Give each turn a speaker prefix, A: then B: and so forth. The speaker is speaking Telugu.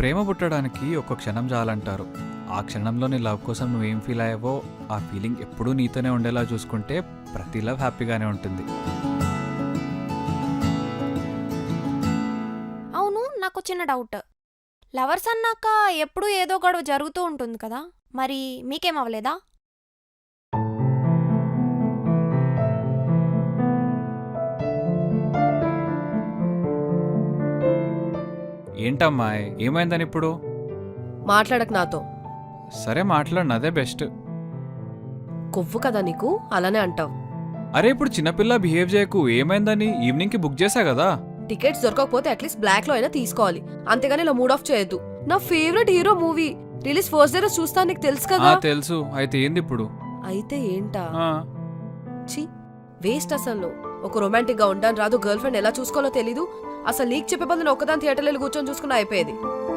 A: ప్రేమ పుట్టడానికి ఒక్క క్షణం చాలంటారు. ఆ క్షణంలో నీ లవ్ కోసం నువ్వేం ఫీల్ అయ్యావో ఆ ఫీలింగ్ ఎప్పుడూ నీతోనే ఉండేలా చూసుకుంటే ప్రతి లవ్ హ్యాపీగానే ఉంటుంది.
B: అవును, నాకు చిన్న డౌట్. లవర్స్ అన్నాక ఎప్పుడూ ఏదో గొడవ జరుగుతూ ఉంటుంది కదా, మరి మీకేం అవ్వలేదా?
A: ఏంటమ్మాయి, ఏమైందని ఇప్పుడు?
C: మాట్లాడకు నాతో.
A: సరే మాట్లాడిన అదే బెస్ట్.
C: కొవ్వు కదా నీకు, అలానే అంటావు.
A: అరే ఇప్పుడు చిన్నపిల్ల బిహేవ్ చేయకు. ఏమైందని? ఈవినింగ్కి బుక్ చేశా కదా.
C: టికెట్స్ దొరకకపోతే అట్లీస్ట్ బ్లాక్ లో అయినా తీసుకోవాలి, అంతేగాని ఇలా మూడ్ ఆఫ్ చేయొద్దు. నా favourite hero movie release first day రోజు చూస్తా, నీకు తెలుసు కదా.
A: తెలుసు. అయితే ఏంది ఇప్పుడు?
C: అయితే ఏంటా?
A: ఆ,
C: ఛీ, వేస్ట్ అసలు. ఒక రొమాంటిక్ గా ఉండడానికి రాదు, గర్ల్ ఫ్రెండ్ ఎలా చూసుకోవాలో తెలీదు. అసలు నీకు చెప్పే బదులు ఒక్కదాని థియేటర్లో కూర్చొని చూసుకున్నా అయిపోయేది.